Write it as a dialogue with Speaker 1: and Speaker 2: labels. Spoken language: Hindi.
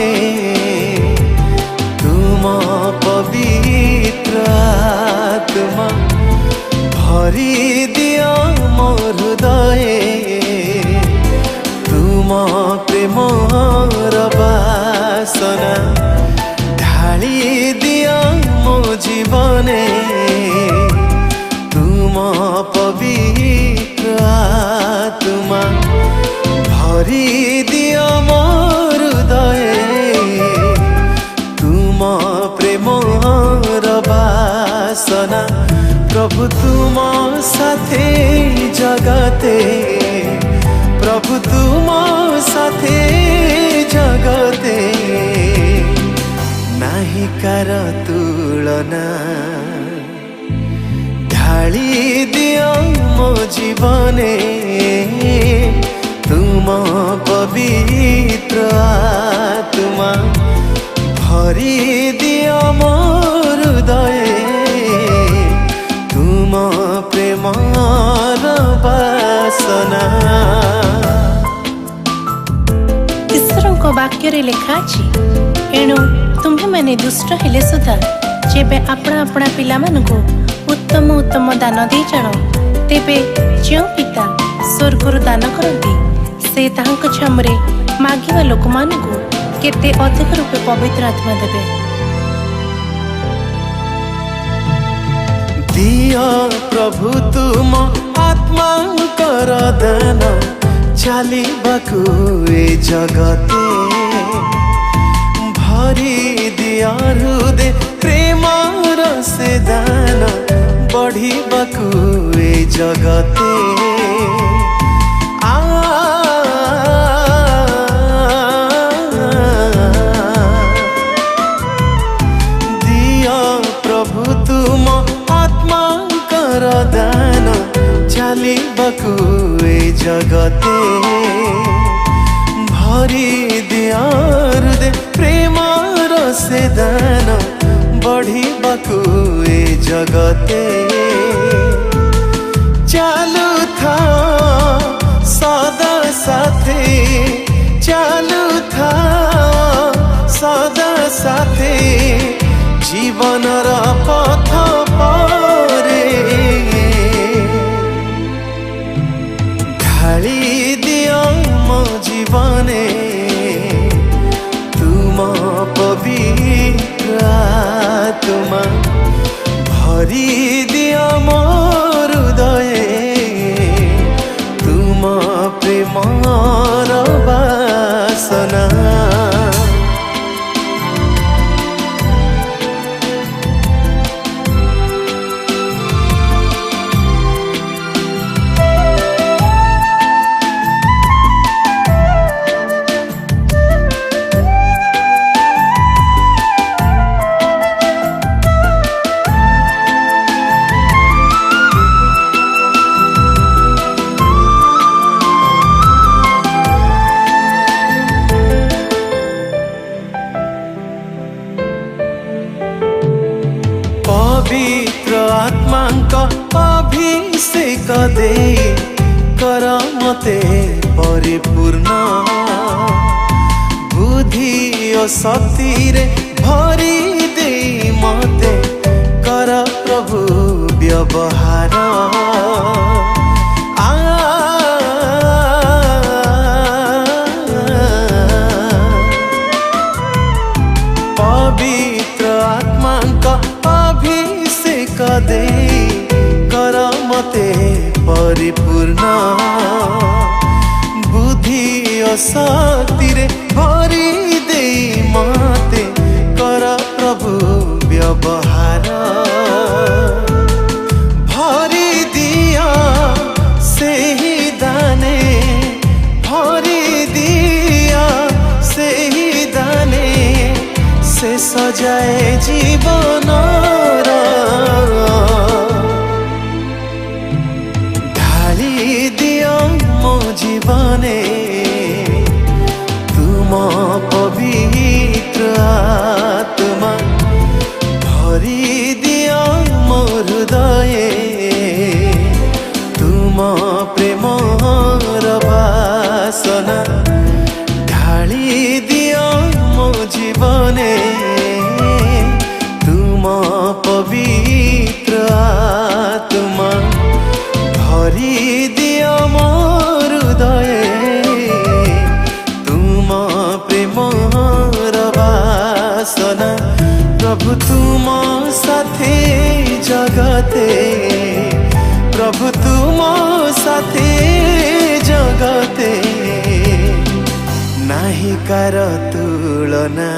Speaker 1: जीवने तुम पवित्र आत्मा भरी दियो मो हृदय तुम प्रेमर बासना ढाली दियो मो जीवने तुम पवित्र आत्मा भरी दियो मो हृदय तुम प्रेमर बासना प्रभु तुम साथे जगते प्रभु तुम साथे जगते नाही कार तुलना ढाली दियो मो जीवने तुम पवित्र आत्मा भरी दियो मो हृदय तुम प्रेमर बासना।
Speaker 2: ईश्वर वाक्य लिखा अछि एणु तुम्हें माने दुष्ट हेले सुधा जेबे अपना अपना पिला मानकु उत्तम उत्तम दान दे जानो तेबे जो पिता स्वर्गरु दान करती से तांक छमरे मागिवा लोक मानकु केते अधिक रूपे पवित्र आत्मा देबे।
Speaker 1: दियो प्रभु तुम आत्मा कर दान चालिबाकु ए जगते भरी दियो हृदय प्रेमर से दान बढ़िबाकु ए जगते दियो प्रभु तुम आत्मा कर दान चालिबाकु ए जगते भरी दियो हृदय प्रेमर से दान बढ़िबाकु ए जगते चालू था सदा साथे चालू था सदा साथे जीवनर पथ परे ढाली दियो मो जीवने तुम पवित्र आत्मा भरी दियो मो हृदय तुम प्रेमर बासना। पवित्र आत्मांक अभिषेक दे कर मते परिपूर्ण बुद्धि और शक्ति रे भरी दे मते कर प्रभु व्यवहार पवित्र आत्मांक अभिषेक दे कर मते परिपूर्ण बुद्धि और शक्ति रे भरी दे मते कर प्रभु व्यवहार भरी दिया से ही दाने भरी दिया से ही दाने से सजाए जीवन ढाली दियो मो जीवने तुम पवित्र आत्मा भरी दियो मो हृदय तुम प्रेमर बासना ढाली दियो मो हृदये तुम पवित्र आत्मा भरी दियो मो हृदये तुम प्रेमर वासना प्रभु तुम साथे जगते प्रभु तुम साथे जगते नाही कार तुलना।